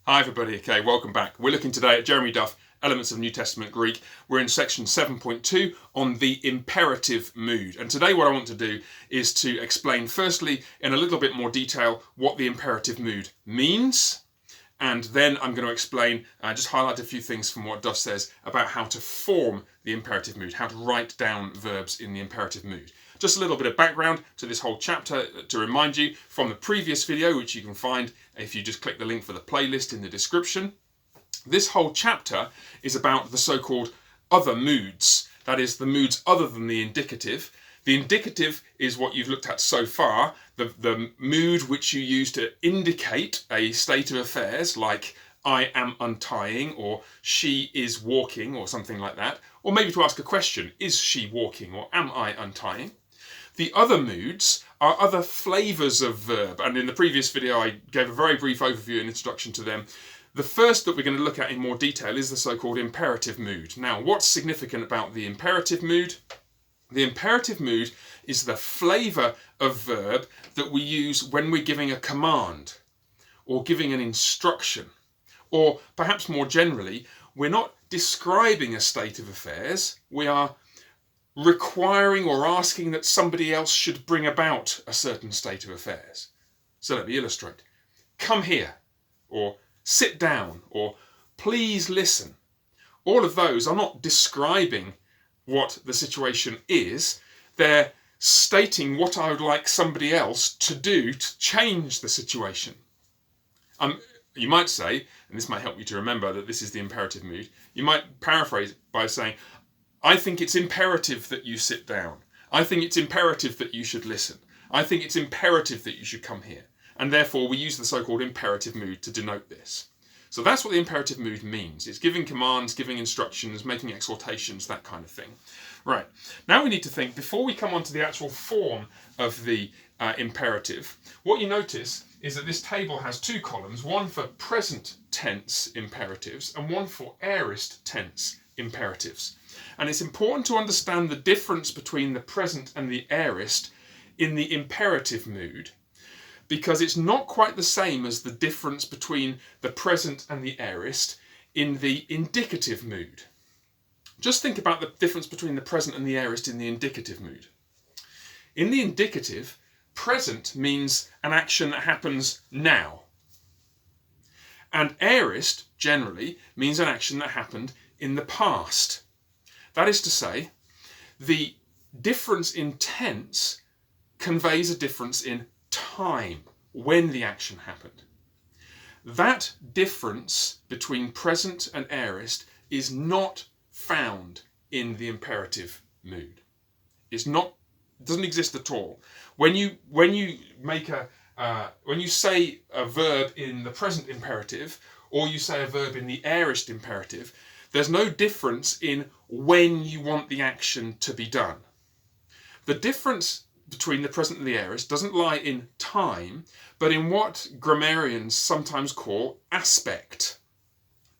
Hi everybody, okay, welcome back. We're looking today at Jeremy Duff, Elements of New Testament Greek. We're in section 7.2 on the imperative mood. And today what I want to do is to explain firstly in a little bit more detail what the imperative mood means. And then I'm going to explain, just highlight a few things from what Duff says about how to form the imperative mood, how to write down verbs in the imperative mood. Just a little bit of background to this whole chapter to remind you from the previous video, which you can find if you just click the link for the playlist in the description. This whole chapter is about the so-called other moods, that is, the moods other than the indicative. The indicative is what you've looked at so far, the mood which you use to indicate a state of affairs, like I am untying, or she is walking, or something like that. Or maybe to ask a question, is she walking, or am I untying? The other moods are other flavours of verb, and in the previous video I gave a very brief overview and introduction to them. The first that we're going to look at in more detail is the so-called imperative mood. Now, what's significant about the imperative mood? The imperative mood is the flavour of verb that we use when we're giving a command or giving an instruction. Or perhaps more generally, we're not describing a state of affairs, we are requiring or asking that somebody else should bring about a certain state of affairs. So let me illustrate. Come here, or sit down, or please listen. All of those are not describing what the situation is, they're stating what I would like somebody else to do to change the situation. You might say, and this might help you to remember that this is the imperative mood, you might paraphrase by saying, I think it's imperative that you sit down. I think it's imperative that you should listen. I think it's imperative that you should come here. And therefore we use the so-called imperative mood to denote this. So that's what the imperative mood means. It's giving commands, giving instructions, making exhortations, that kind of thing. Right, now we need to think, before we come on to the actual form of the imperative, what you notice is that this table has two columns, one for present tense imperatives and one for aorist tense imperatives. And it's important to understand the difference between the present and the aorist in the imperative mood, because it's not quite the same as the difference between the present and the aorist in the indicative mood. Just think about the difference between the present and the aorist in the indicative mood. In the indicative, present means an action that happens now. And aorist, generally, means an action that happened in the past. That is to say, the difference in tense conveys a difference in time, when the action happened. That difference between present and aorist is not found in the imperative mood. It doesn't exist at all. When you say a verb in the present imperative, or you say a verb in the aorist imperative, there's no difference in when you want the action to be done. The difference between the present and the aorist doesn't lie in time, but in what grammarians sometimes call aspect.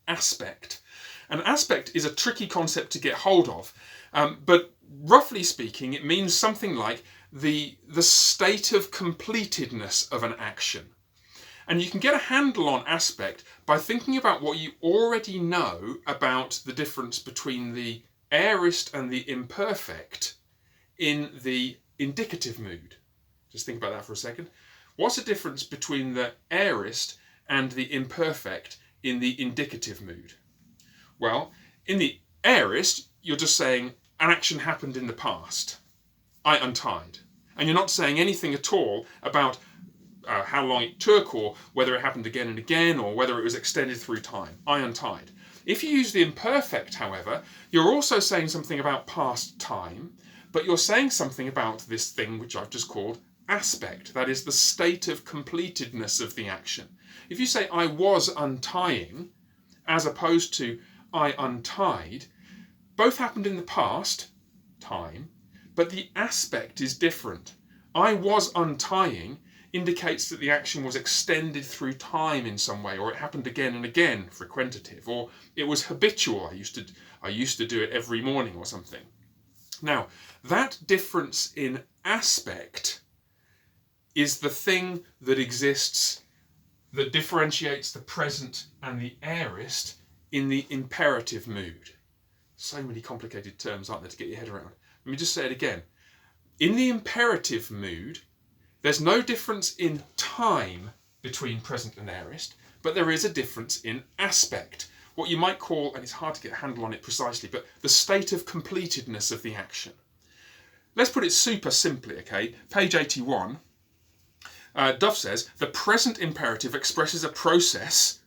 Aspect. An aspect is a tricky concept to get hold of, but roughly speaking, it means something like the state of completedness of an action. And you can get a handle on aspect by thinking about what you already know about the difference between the aorist and the imperfect in the indicative mood. Just think about that for a second. What's the difference between the aorist and the imperfect in the indicative mood? Well, in the aorist, you're just saying an action happened in the past. I untied. And you're not saying anything at all about how long it took, or whether it happened again and again, or whether it was extended through time. I untied. If you use the imperfect, however, you're also saying something about past time, but you're saying something about this thing which I've just called aspect, that is the state of completedness of the action. If you say I was untying, as opposed to I untied, both happened in the past, time, but the aspect is different. I was untying indicates that the action was extended through time in some way, or it happened again and again, frequentative, or it was habitual. I used to do it every morning or something. Now, that difference in aspect is the thing that exists that differentiates the present and the aorist in the imperative mood. So many complicated terms, aren't there, to get your head around. Let me just say it again. In the imperative mood, there's no difference in time between present and aorist, but there is a difference in aspect. What you might call, and it's hard to get a handle on it precisely, but the state of completedness of the action. Let's put it super simply, okay? Page 81, Duff says, the present imperative expresses a process,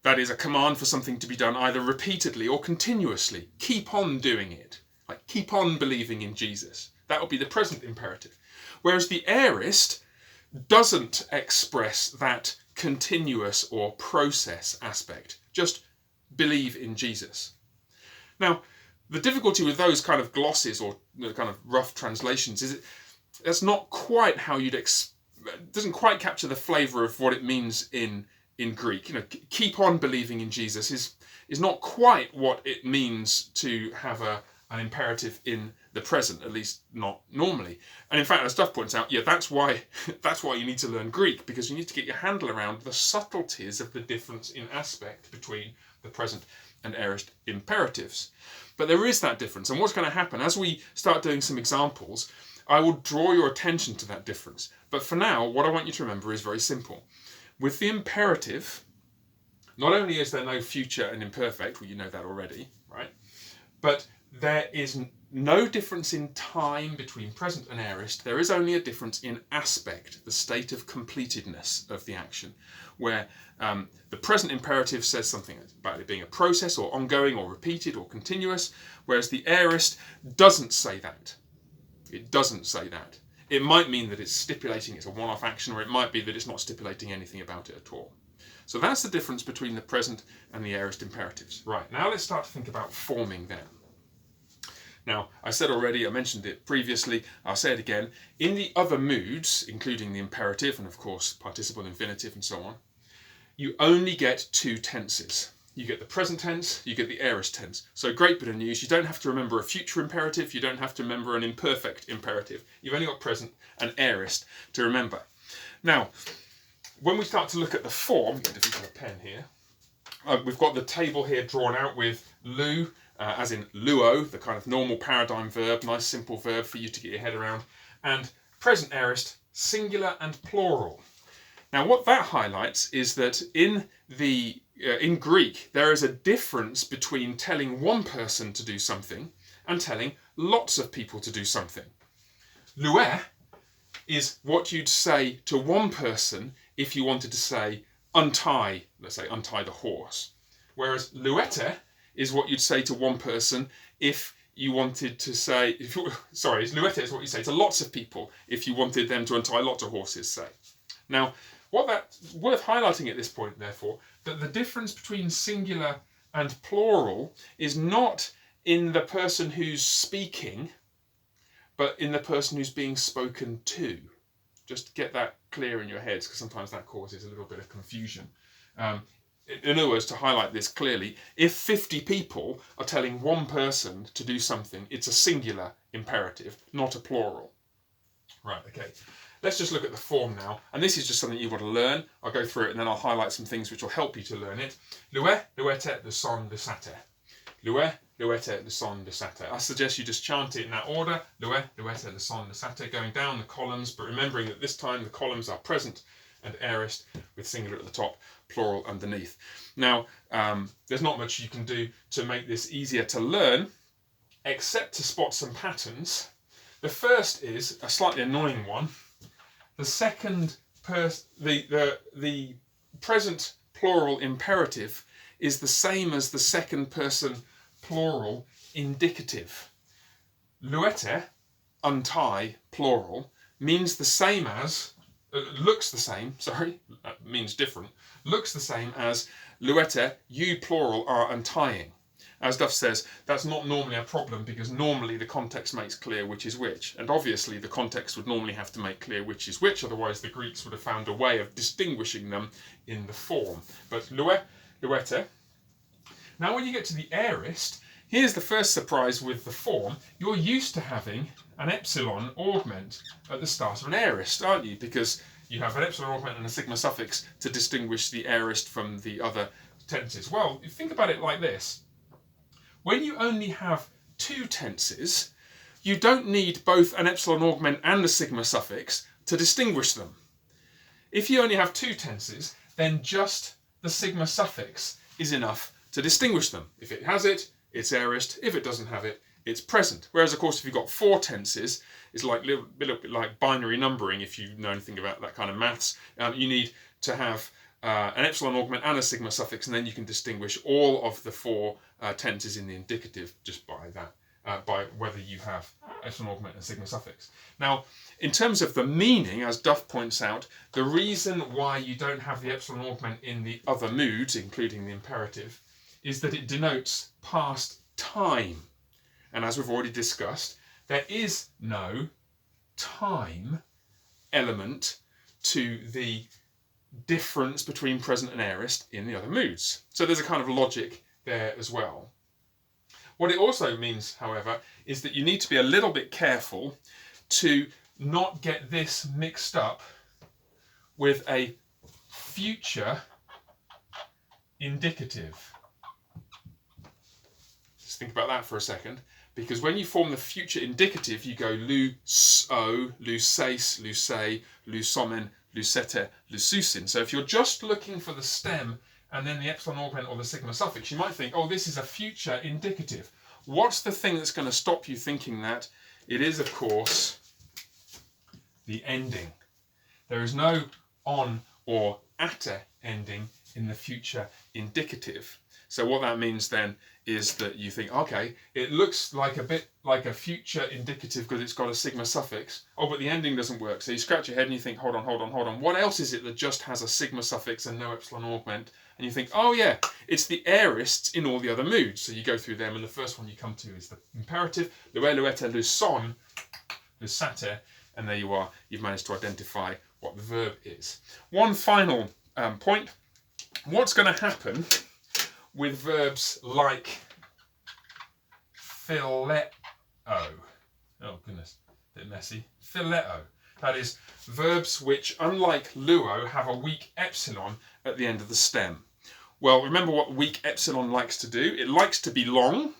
that is a command for something to be done either repeatedly or continuously. Keep on doing it. Like, keep on believing in Jesus. That would be the present imperative. Whereas the aorist doesn't express that continuous or process aspect. Just believe in Jesus. Now, the difficulty with those kind of glosses or kind of rough translations is that's not quite how you'd it doesn't quite capture the flavour of what it means in Greek. You know, keep on believing in Jesus is not quite what it means to have an imperative in the present, at least not normally. And in fact, as Duff points out, yeah, that's why you need to learn Greek, because you need to get your handle around the subtleties of the difference in aspect between the present and aorist imperatives. But there is that difference, and what's going to happen as we start doing some examples, I will draw your attention to that difference. But for now, what I want you to remember is very simple. With the imperative, not only is there no future and imperfect, well, you know that already, right? But there is no difference in time between present and aorist. There is only a difference in aspect, the state of completedness of the action, where the present imperative says something about it being a process or ongoing or repeated or continuous, whereas the aorist doesn't say that. It doesn't say that. It might mean that it's stipulating it's a one-off action, or it might be that it's not stipulating anything about it at all. So that's the difference between the present and the aorist imperatives. Right, now let's start to think about forming them. Now, I said already, I mentioned it previously, I'll say it again, in the other moods, including the imperative and of course participle infinitive and so on, you only get two tenses. You get the present tense, you get the aorist tense. So great bit of news, you don't have to remember a future imperative, you don't have to remember an imperfect imperative. You've only got present and aorist to remember. Now, when we start to look at the form, if we have a pen here, we've got the table here drawn out with lu, as in luo, the kind of normal paradigm verb, nice simple verb for you to get your head around, and present aorist, singular and plural. Now what that highlights is that in Greek there is a difference between telling one person to do something and telling lots of people to do something. Luer is what you'd say to one person if you wanted to say untie, let's say untie the horse. Whereas luete is what you'd say to one person if you wanted to say, luete is what you say to lots of people if you wanted them to untie lots of horses, say. Now, that's worth highlighting at this point, therefore, that the difference between singular and plural is not in the person who's speaking, but in the person who's being spoken to. Just get that clear in your heads, because sometimes that causes a little bit of confusion. In other words, to highlight this clearly, if 50 people are telling one person to do something, it's a singular imperative, not a plural. Right, okay. Let's just look at the form now. And this is just something you've got to learn. I'll go through it and then I'll highlight some things which will help you to learn it. Lue, luete, le son, le sate. Lue, luete, le son, le sate. I suggest you just chant it in that order. Lue, luete, le son, le sate, going down the columns, but remembering that this time the columns are present and aorist with singular at the top, plural underneath. Now, there's not much you can do to make this easier to learn, except to spot some patterns. The first is a slightly annoying one. The second the present plural imperative is the same as the second person plural indicative. Luete, untie, plural, means the same as, means different, looks the same as luete, you plural are untying. As Duff says, that's not normally a problem because normally the context makes clear which is which. And obviously the context would normally have to make clear which is which, otherwise the Greeks would have found a way of distinguishing them in the form. But lue, luete. Now when you get to the aorist, here's the first surprise with the form. You're used to having an epsilon augment at the start of an aorist, aren't you? Because you have an epsilon augment and a sigma suffix to distinguish the aorist from the other tenses? Well, you think about it like this. When you only have two tenses, you don't need both an epsilon augment and a sigma suffix to distinguish them. If you only have two tenses, then just the sigma suffix is enough to distinguish them. If it has it, it's aorist. If it doesn't have it, it's present. Whereas, of course, if you've got four tenses, it's like a little bit like binary numbering. If you know anything about that kind of maths, you need to have an epsilon augment and a sigma suffix, and then you can distinguish all of the four tenses in the indicative just by that, by whether you have epsilon augment and sigma suffix. Now, in terms of the meaning, as Duff points out, the reason why you don't have the epsilon augment in the other moods, including the imperative, is that it denotes past time. And as we've already discussed, there is no time element to the difference between present and aorist in the other moods. So there's a kind of logic there as well. What it also means, however, is that you need to be a little bit careful to not get this mixed up with a future indicative. Just think about that for a second. Because when you form the future indicative, you go lu-so, lu-seis, lu-sei, lu-somen, lu-sete, lu-susin. So if you're just looking for the stem and then the epsilon augment or the sigma suffix, you might think, oh, this is a future indicative. What's the thing that's going to stop you thinking that? It is, of course, the ending. There is no on or ate ending in the future indicative. So what that means then is that you think, okay, it looks like a bit like a future indicative because it's got a sigma suffix. Oh, but the ending doesn't work. So you scratch your head and you think, hold on. What else is it that just has a sigma suffix and no epsilon augment? And you think, oh yeah, it's the aorists in all the other moods. So you go through them, and the first one you come to is the imperative, lue, luete, luson, lusate, and there you are. You've managed to identify what the verb is. One final point. What's going to happen with verbs like phileo? Oh goodness, a bit messy. Phileo. That is, verbs which, unlike luo, have a weak epsilon at the end of the stem. Well, remember what weak epsilon likes to do. It likes to be long,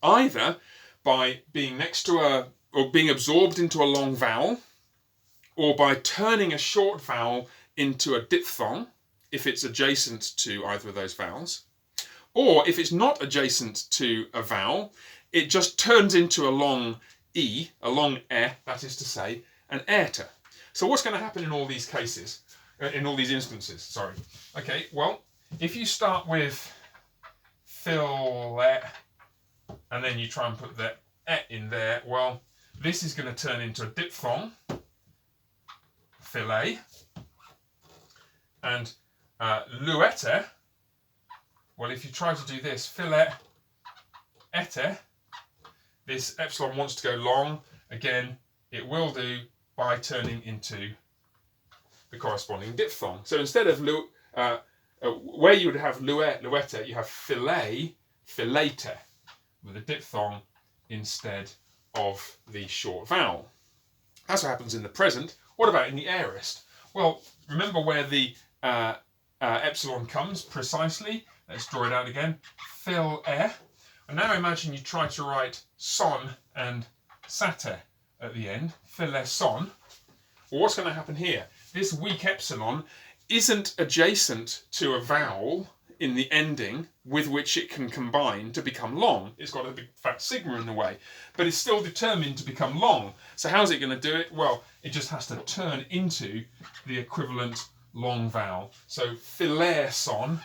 either by being next to or being absorbed into a long vowel, or by turning a short vowel into a diphthong, if it's adjacent to either of those vowels. Or if it's not adjacent to a vowel, it just turns into a long e, a long e, that is to say, an aeta. So what's going to happen in all these cases, in all these instances, sorry. Okay, well, if you start with phile, and then you try and put the e in there, well, this is going to turn into a diphthong, phile, and luete. Well, if you try to do this, phile, ete, this epsilon wants to go long. Again, it will do by turning into the corresponding diphthong. So instead of where you would have lue, luete, you have phile, philete, with a diphthong instead of the short vowel. That's what happens in the present. What about in the aorist? Well, remember where the epsilon comes precisely. Let's draw it out again. Phil e. And now imagine you try to write son and sate at the end. Phile son. Well, what's going to happen here? This weak epsilon isn't adjacent to a vowel in the ending with which it can combine to become long. It's got a big fat sigma in the way, but it's still determined to become long. So how's it going to do it? Well, it just has to turn into the equivalent long vowel. So phile son.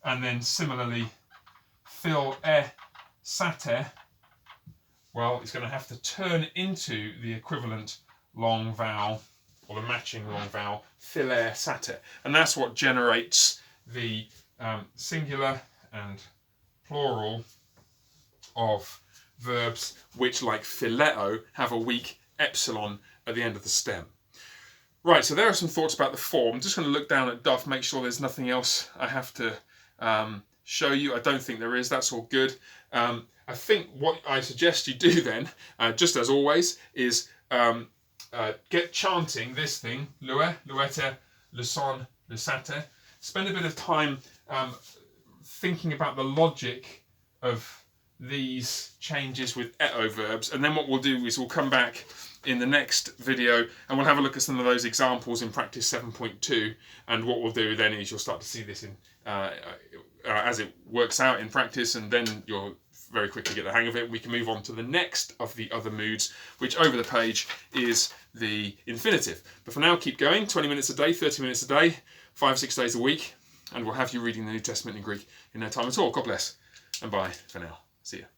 And then similarly, phil e sate, well, it's going to have to turn into the equivalent long vowel, or the matching long vowel, phile sate. And that's what generates the singular and plural of verbs which, like phileo, have a weak epsilon at the end of the stem. Right, so there are some thoughts about the form. I'm just going to look down at Duff, make sure there's nothing else I have to show you. I don't think there is. That's all good. I think what I suggest you do then, just as always, is get chanting this thing, lue, luete, luson, lusate. Spend a bit of time thinking about the logic of these changes with eto verbs, and then what we'll do is we'll come back in the next video and we'll have a look at some of those examples in practice 7.2, and what we'll do then is you'll start to see this in as it works out in practice, and then you'll very quickly get the hang of it. We can move on to the next of the other moods, which over the page is the infinitive. But for now, keep going, 20 minutes a day, 30 minutes a day, 5-6 days a week, and we'll have you reading the New Testament in Greek in no time at all. God bless, and bye for now. See ya.